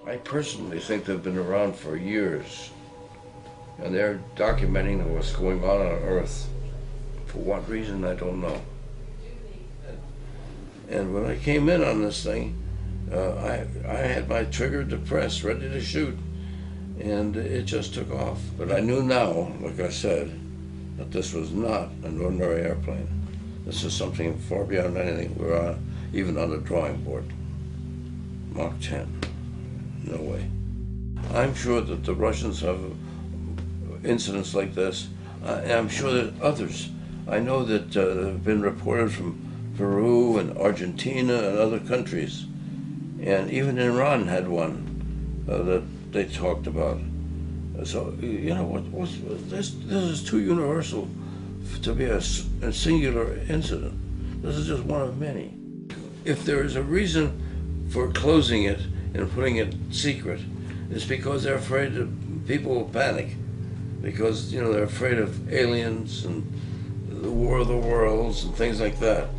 I personally think they've been around for years, and they're documenting what's going on Earth. For what reason, I don't know. And when I came in on this thing, I had my trigger depressed, ready to shoot, and it just took off. But I knew now, like I said, that this was not an ordinary airplane. This is something far beyond anything we're on, even on the drawing board. Mach 10. No way. I'm sure that the Russians have incidents like this, and I'm sure that others. I know that have been reported from Peru and Argentina and other countries, and even Iran had one that they talked about. So you know this is too universal to be a singular incident. This is just one of many. If there is a reason for closing it and putting it secret, it's because they're afraid that people will panic, because they're afraid of aliens and the War of the Worlds and things like that.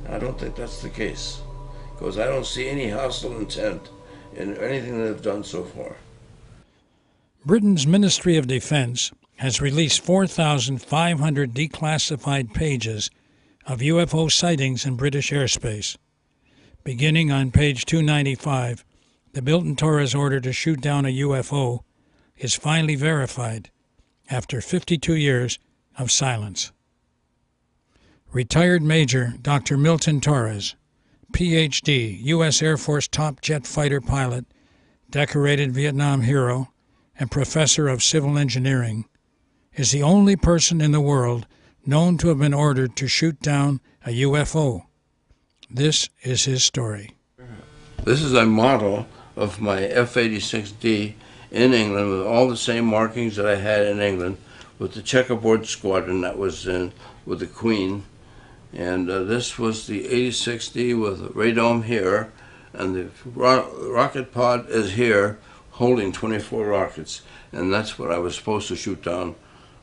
I don't think that's the case, because I don't see any hostile intent in anything they've done so far. Britain's Ministry of Defense has released 4,500 declassified pages of UFO sightings in British airspace. Beginning on page 295, the Milton Torres order to shoot down a UFO is finally verified after 52 years of silence. Retired Major Dr. Milton Torres, Ph.D., U.S. Air Force top jet fighter pilot, decorated Vietnam hero, and professor of civil engineering, is the only person in the world known to have been ordered to shoot down a UFO. This is his story. This is a model of my F-86D in England with all the same markings that I had in England, with the checkerboard squadron that was in with the Queen. And this was the 86D with the radome here, and the rocket pod is here, holding 24 rockets, and that's what I was supposed to shoot down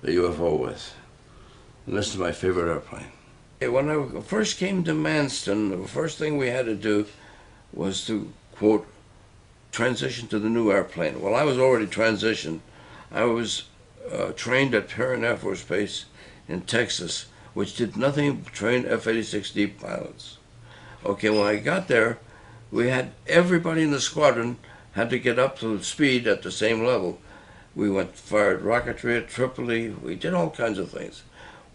the UFO with. And this is my favorite airplane. When I first came to Manston, the first thing we had to do was to, quote, transition to the new airplane. Well, I was already transitioned. I was trained at Perrin Air Force Base in Texas, which did nothing but train F-86D pilots. Okay, when I got there, we had everybody in the squadron had to get up to speed at the same level. We fired rocketry at Tripoli. We did all kinds of things.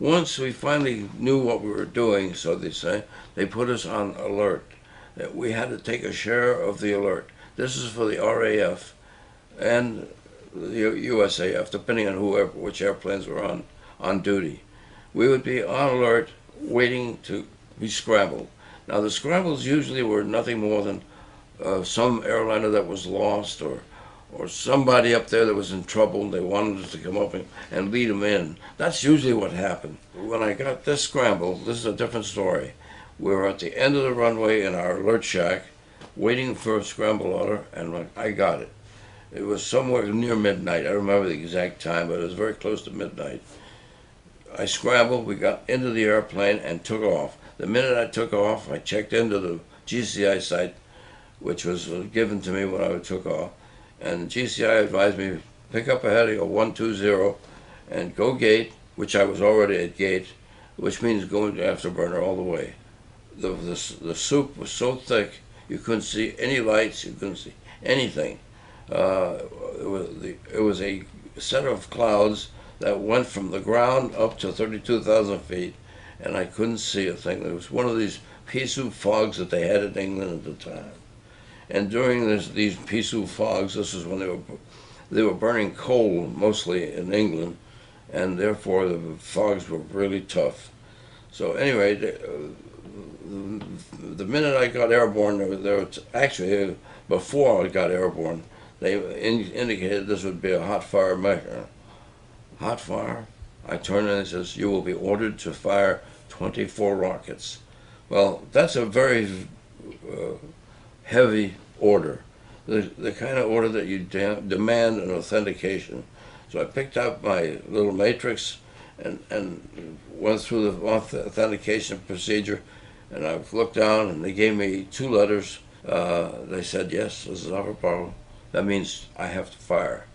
Once we finally knew what we were doing, so they say, they put us on alert. That we had to take a share of the alert. This is for the RAF and the USAF, depending on which airplanes were on duty. We would be on alert, waiting to be scrambled. Now the scrambles usually were nothing more than some airliner that was lost, or somebody up there that was in trouble, and they wanted us to come up and lead them in. That's usually what happened. When I got this scramble, this is a different story. We were at the end of the runway in our alert shack, waiting for a scramble order, and I got it. It was somewhere near midnight. I don't remember the exact time, but it was very close to midnight. I scrambled, we got into the airplane and took off. The minute I took off, I checked into the GCI site, which was given to me when I took off. And GCI advised me, pick up a heading of 120 and go gate, which I was already at gate, which means going to afterburner all the way. The soup was so thick, you couldn't see any lights, you couldn't see anything. It was a set of clouds that went from the ground up to 32,000 feet, and I couldn't see a thing. It was one of these pea soup fogs that they had in England at the time. And during these pea soup fogs, this is when they were burning coal mostly in England, and therefore the fogs were really tough. So anyway, the minute I got airborne, actually before I got airborne, they indicated this would be a hot fire measure. Hot fire? I turned and it says, you will be ordered to fire 24 rockets. Well, that's a very heavy order, the kind of order that you demand an authentication. So I picked up my little matrix and went through the authentication procedure, and I looked down and they gave me 2 letters. They said, yes, this is our problem. that means I have to fire.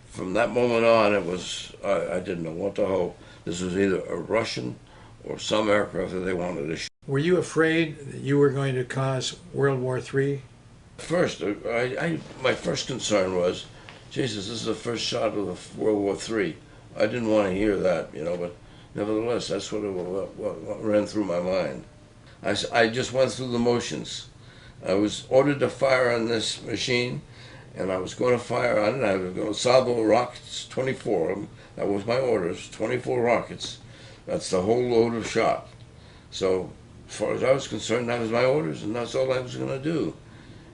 From that moment on, it was I didn't know what to hope. This was either a Russian or some aircraft that they wanted to shoot. Were you afraid that you were going to cause World War III? First, my first concern was, Jesus, this is the first shot of World War III. I didn't want to hear that, but nevertheless, that's what ran through my mind. I just went through the motions. I was ordered to fire on this machine, and I was going to fire on it. I was going to salvo rockets, 24 of them. That was my orders, 24 rockets. That's the whole load of shot. So, as far as I was concerned, that was my orders, and that's all I was going to do.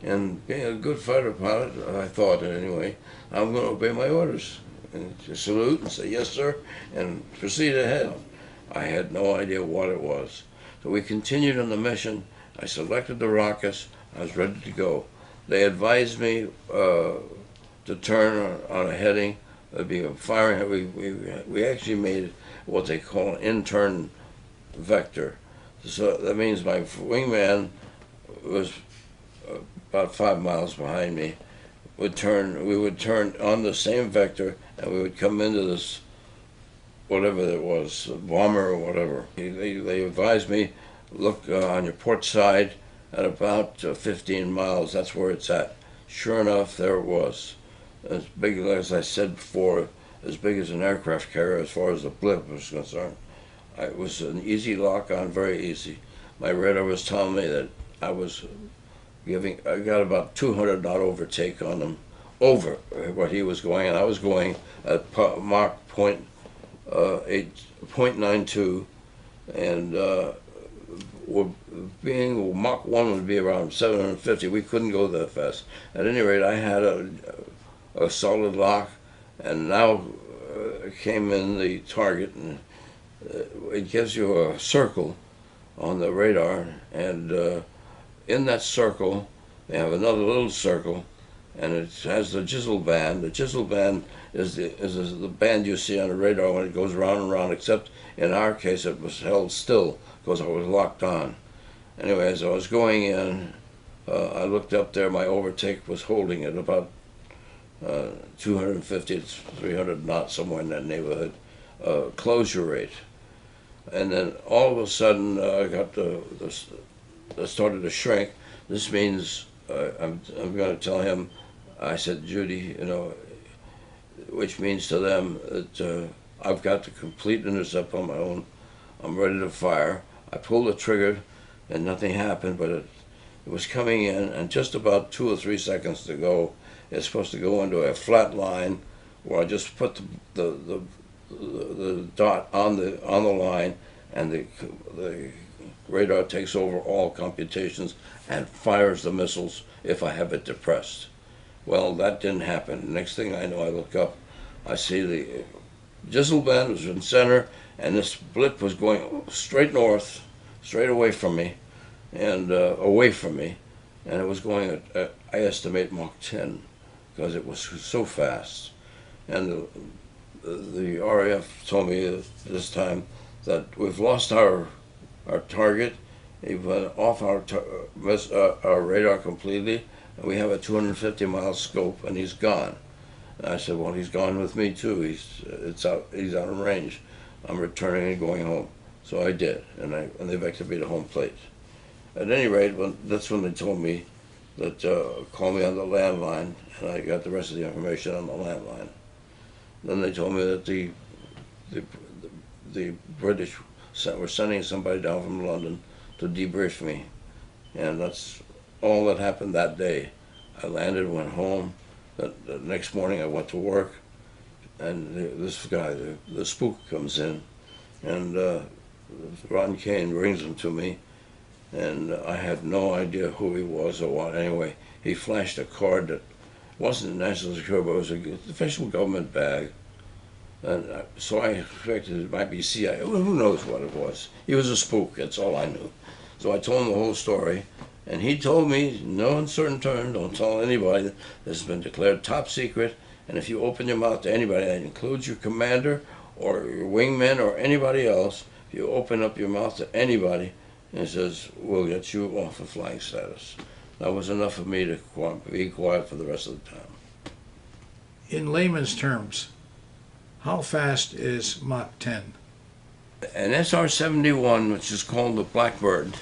And being a good fighter pilot, I thought anyway, I'm going to obey my orders. And just salute and say, yes, sir, and proceed ahead. I had no idea what it was. So we continued on the mission. I selected the rockets. I was ready to go. They advised me to turn on a heading. There'd be a firing. We actually made what they call an intern vector. So that means my wingman was about 5 miles behind me. We would turn on the same vector, and we would come into this, whatever it was, bomber or whatever. They advised me, look on your port side at about 15 miles. That's where it's at. Sure enough, there it was. As big as I said before, as big as an aircraft carrier as far as the blip was concerned. It was an easy lock on, very easy. My radar was telling me that I got about 200 knot overtake on him, over what he was going, and I was going at Mach 0.92, and being Mach 1 would be around 750. We couldn't go that fast. At any rate, I had a solid lock, and now came in the target, and it gives you a circle on the radar, and in that circle, they have another little circle, and it has the Jizzle band. The Jizzle band is the band you see on the radar when it goes round and round, except in our case it was held still because I was locked on. Anyway, as I was going in, I looked up there, my overtake was holding at about 250 to 300 knots, somewhere in that neighborhood, closure rate. And then all of a sudden, I got started to shrink. This means I'm going to tell him. I said, Judy, which means to them that I've got the complete intercept on my own. I'm ready to fire. I pulled the trigger, and nothing happened. But it was coming in, and just about 2 or 3 seconds to go. It's supposed to go into a flat line, where I just put the dot on the line, and the radar takes over all computations and fires the missiles if I have it depressed. Well, that didn't happen. Next thing I know, I look up, I see the Jizzle band was in center, and this blip was going straight north, straight away from me, and away from me, and it was going at I estimate Mach 10, because it was so fast. And the RAF told me this time that we've lost our target. He went off our radar completely, and we have a 250-mile scope, and he's gone. And I said, well, he's gone with me too. He's out of range. I'm returning and going home. So I did, and they vectored me to home plate. At any rate, that's when they told me that call me on the landline, and I got the rest of the information on the landline. Then they told me that the British were sending somebody down from London to debrief me, and that's all that happened that day. I landed, went home. The next morning I went to work, and this guy, the spook, comes in, and Ron Kane brings him to me, and I had no idea who he was or what. Anyway, he flashed a card that wasn't National Security, but it was an official government bag. And so I expected it might be CIA. Who knows what it was? He was a spook, that's all I knew. So I told him the whole story, and he told me, no uncertain terms, don't tell anybody, that this has been declared top secret, and if you open your mouth to anybody, that includes your commander or your wingmen or anybody else, if you open up your mouth to anybody, and it says, we'll get you off of flying status. That was enough for me to be quiet for the rest of the time. In layman's terms, how fast is Mach 10? An SR-71, which is called the Blackbird,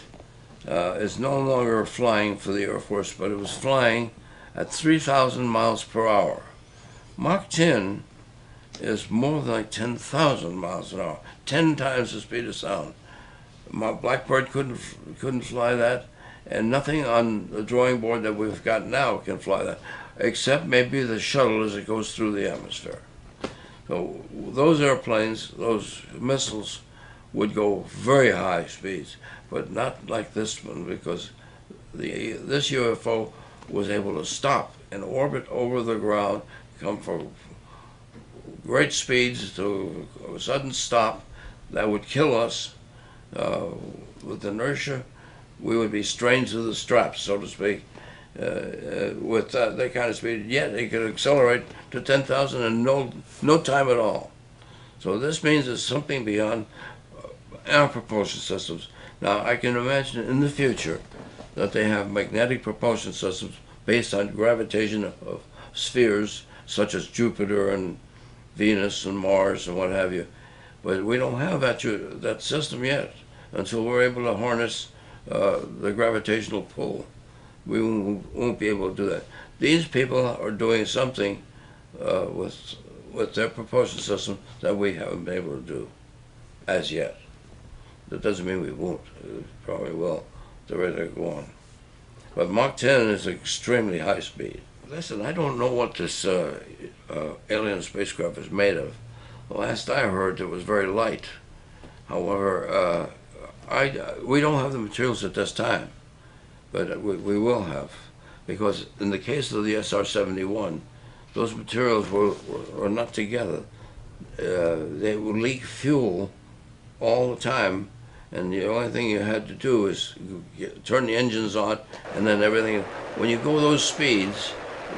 is no longer flying for the Air Force, but it was flying at 3,000 miles per hour. Mach 10 is more than like 10,000 miles an hour, 10 times the speed of sound. My Blackbird couldn't fly that, and nothing on the drawing board that we've got now can fly that, except maybe the shuttle as it goes through the atmosphere. So those airplanes, those missiles, would go very high speeds, but not like this one, because this UFO was able to stop and orbit over the ground, come from great speeds to a sudden stop that would kill us. With inertia, we would be strained to the straps, so to speak, with that kind of speed. Yet it could accelerate to 10,000 in no time at all. So this means it's something beyond our propulsion systems. Now, I can imagine in the future that they have magnetic propulsion systems based on gravitation of spheres such as Jupiter and Venus and Mars and what have you. But we don't have that system yet until we're able to harness the gravitational pull. We won't be able to do that. These people are doing something with their propulsion system that we haven't been able to do as yet. That doesn't mean we won't. We probably will. They're ready to go on. But Mach 10 is extremely high speed. Listen, I don't know what this alien spacecraft is made of. The last I heard, it was very light. However, we don't have the materials at this time, but we will have, because in the case of the SR-71, those materials were not together. They would leak fuel all the time, and the only thing you had to do is turn the engines on, and then everything. When you go those speeds,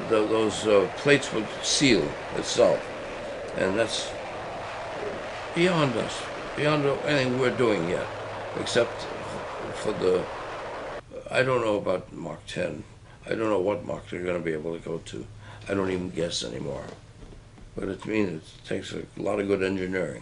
those plates would seal itself, and that's beyond us, beyond anything we're doing yet, except for I don't know about Mach 10. I don't know what Mach they're going to be able to go to. I don't even guess anymore. But it means it takes a lot of good engineering.